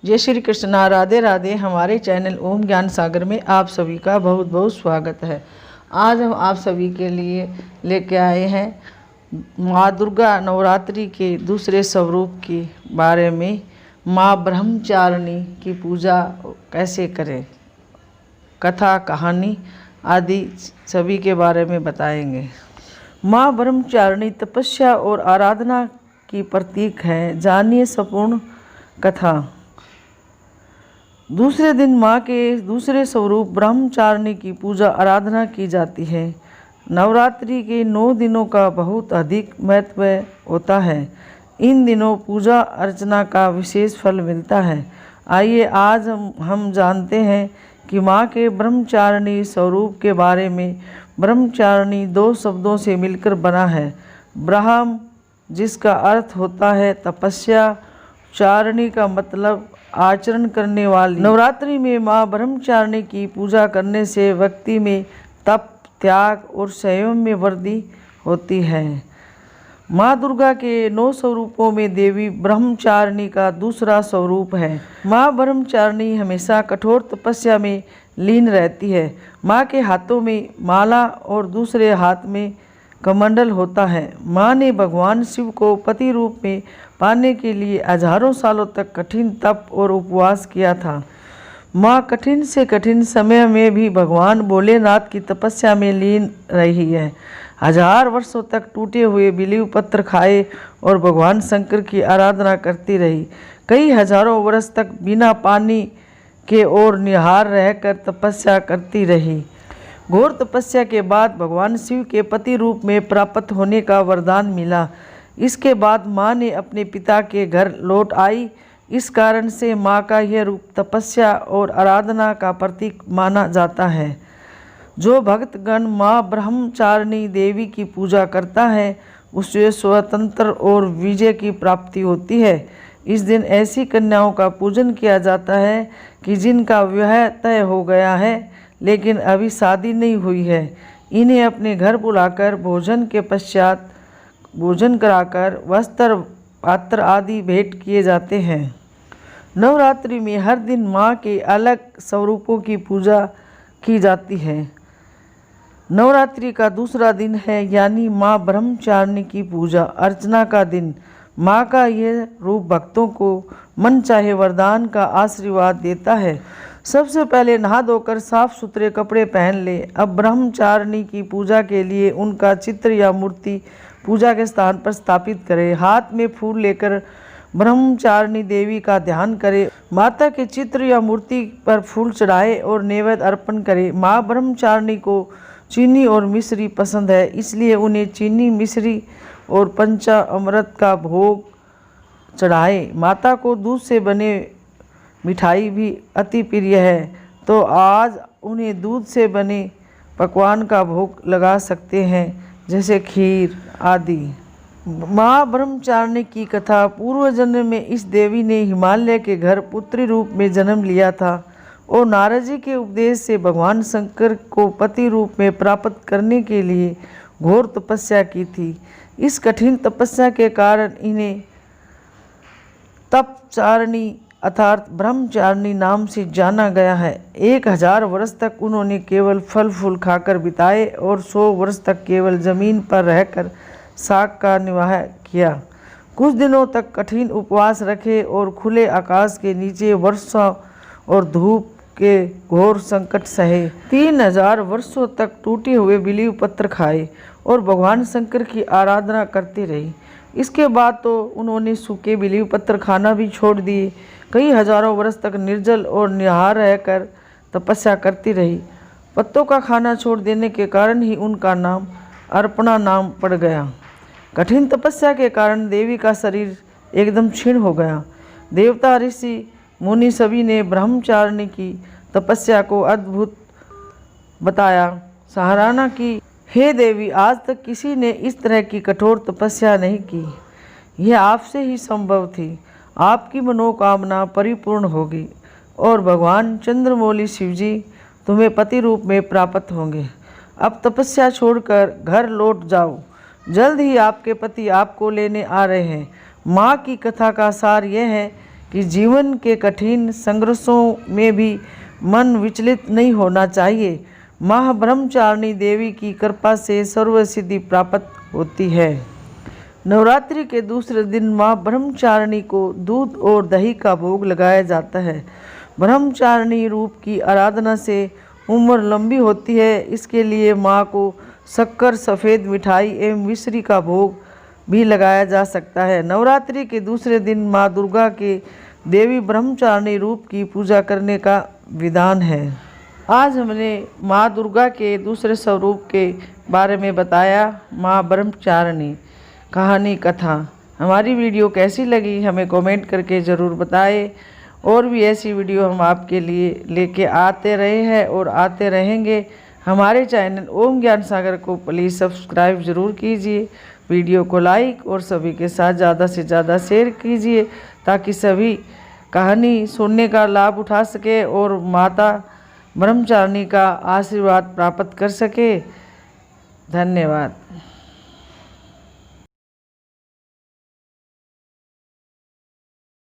जय श्री कृष्णा, राधे राधे। हमारे चैनल ओम ज्ञान सागर में आप सभी का बहुत बहुत स्वागत है। आज हम आप सभी के लिए लेके आए हैं माँ दुर्गा नवरात्रि के दूसरे स्वरूप के बारे में। माँ ब्रह्मचारिणी की पूजा कैसे करें, कथा कहानी आदि सभी के बारे में बताएंगे। माँ ब्रह्मचारिणी तपस्या और आराधना की प्रतीक है। जानिए संपूर्ण कथा। दूसरे दिन माँ के दूसरे स्वरूप ब्रह्मचारिणी की पूजा आराधना की जाती है। नवरात्रि के 9 दिनों का बहुत अधिक महत्व होता है। इन दिनों पूजा अर्चना का विशेष फल मिलता है। आइए आज हम जानते हैं कि माँ के ब्रह्मचारिणी स्वरूप के बारे में। ब्रह्मचारिणी 2 शब्दों से मिलकर बना है। ब्रह्म जिसका अर्थ होता है तपस्या, चारिणी का मतलब आचरण करने वाली। नवरात्रि में माँ ब्रह्मचारिणी की पूजा करने से व्यक्ति में तप, त्याग और संयम में वृद्धि होती है। माँ दुर्गा के 9 स्वरूपों में देवी ब्रह्मचारिणी का दूसरा स्वरूप है। माँ ब्रह्मचारिणी हमेशा कठोर तपस्या में लीन रहती है। माँ के हाथों में माला और दूसरे हाथ में कमंडल होता है। माँ ने भगवान शिव को पति रूप में पाने के लिए हजारों सालों तक कठिन तप और उपवास किया था। माँ कठिन से कठिन समय में भी भगवान भोलेनाथ की तपस्या में लीन रही है। 1000 वर्षों तक टूटे हुए बिल्व पत्र खाए और भगवान शंकर की आराधना करती रही। कई हजारों वर्ष तक बिना पानी के ओर निहार रहकर तपस्या करती रही। घोर तपस्या के बाद भगवान शिव के पति रूप में प्राप्त होने का वरदान मिला। इसके बाद माँ ने अपने पिता के घर लौट आई। इस कारण से माँ का यह रूप तपस्या और आराधना का प्रतीक माना जाता है। जो भक्तगण माँ ब्रह्मचारिणी देवी की पूजा करता है उसे स्वतंत्र और विजय की प्राप्ति होती है। इस दिन ऐसी कन्याओं का पूजन किया जाता है कि जिनका विवाह तय हो गया है लेकिन अभी शादी नहीं हुई है। इन्हें अपने घर बुलाकर भोजन के पश्चात भोजन कराकर वस्त्र, पात्र आदि भेंट किए जाते हैं। नवरात्रि में हर दिन माँ के अलग स्वरूपों की पूजा की जाती है। नवरात्रि का दूसरा दिन है यानी माँ ब्रह्मचारिणी की पूजा अर्चना का दिन। माँ का यह रूप भक्तों को मन चाहे वरदान का आशीर्वाद देता है। सबसे पहले नहा धोकर साफ सुथरे कपड़े पहन ले। अब ब्रह्मचारिणी की पूजा के लिए उनका चित्र या मूर्ति पूजा के स्थान पर स्थापित करें। हाथ में फूल लेकर ब्रह्मचारिणी देवी का ध्यान करें। माता के चित्र या मूर्ति पर फूल चढ़ाए और नैवेद्य अर्पण करें। माँ ब्रह्मचारिणी को चीनी और मिश्री पसंद है, इसलिए उन्हें चीनी, मिश्री और पंचामृत का भोग चढ़ाए। माता को दूध से बने मिठाई भी अति प्रिय है, तो आज उन्हें दूध से बने पकवान का भोग लगा सकते हैं, जैसे खीर आदि। माँ ब्रह्मचारिणी की कथा। पूर्व जन्म में इस देवी ने हिमालय के घर पुत्री रूप में जन्म लिया था और नारद जी के उपदेश से भगवान शंकर को पति रूप में प्राप्त करने के लिए घोर तपस्या की थी। इस कठिन तपस्या के कारण इन्हें तपचारिणी अर्थात ब्रह्मचारिणी नाम से जाना गया है। 1000 वर्ष तक उन्होंने केवल फल फूल खाकर बिताए और 100 वर्ष तक केवल जमीन पर रहकर शाक का निर्वाह किया। कुछ दिनों तक कठिन उपवास रखे और खुले आकाश के नीचे वर्षा और धूप के घोर संकट सहे। 3000 वर्षों तक टूटे हुए बिल्व पत्र खाए और भगवान शंकर की आराधना करती रही। इसके बाद तो उन्होंने सूखे बिल्व पत्र खाना भी छोड़ दिए। कई हजारों वर्ष तक निर्जल और निहार रहकर तपस्या करती रही। पत्तों का खाना छोड़ देने के कारण ही उनका नाम अर्पणा नाम पड़ गया। कठिन तपस्या के कारण देवी का शरीर एकदम क्षीण हो गया। देवता, ऋषि, मुनि सभी ने ब्रह्मचारिणी की तपस्या को अद्भुत बताया, सराहना की। हे देवी, आज तक किसी ने इस तरह की कठोर तपस्या नहीं की। यह आपसे ही संभव थी। आपकी मनोकामना परिपूर्ण होगी और भगवान चंद्रमौली शिवजी तुम्हें पति रूप में प्राप्त होंगे। अब तपस्या छोड़कर घर लौट जाओ, जल्द ही आपके पति आपको लेने आ रहे हैं। माँ की कथा का सार यह है कि जीवन के कठिन संघर्षों में भी मन विचलित नहीं होना चाहिए। माँ ब्रह्मचारिणी देवी की कृपा से सर्व सिद्धि प्राप्त होती है। नवरात्रि के दूसरे दिन माँ ब्रह्मचारिणी को दूध और दही का भोग लगाया जाता है। ब्रह्मचारिणी रूप की आराधना से उम्र लंबी होती है। इसके लिए माँ को शक्कर, सफ़ेद मिठाई एवं मिश्री का भोग भी लगाया जा सकता है। नवरात्रि के दूसरे दिन माँ दुर्गा के देवी ब्रह्मचारिणी रूप की पूजा करने का विधान है। आज हमने माँ दुर्गा के दूसरे स्वरूप के बारे में बताया, माँ ब्रह्मचारिणी कहानी कथा। हमारी वीडियो कैसी लगी हमें कमेंट करके ज़रूर बताएं। और भी ऐसी वीडियो हम आपके लिए लेके आते रहे हैं और आते रहेंगे। हमारे चैनल ओम ज्ञान सागर को प्लीज़ सब्सक्राइब ज़रूर कीजिए, वीडियो को लाइक और सभी के साथ ज़्यादा से ज़्यादा शेयर कीजिए ताकि सभी कहानी सुनने का लाभ उठा सके और माता ब्रह्मचारिणी का आशीर्वाद प्राप्त कर सके। धन्यवाद।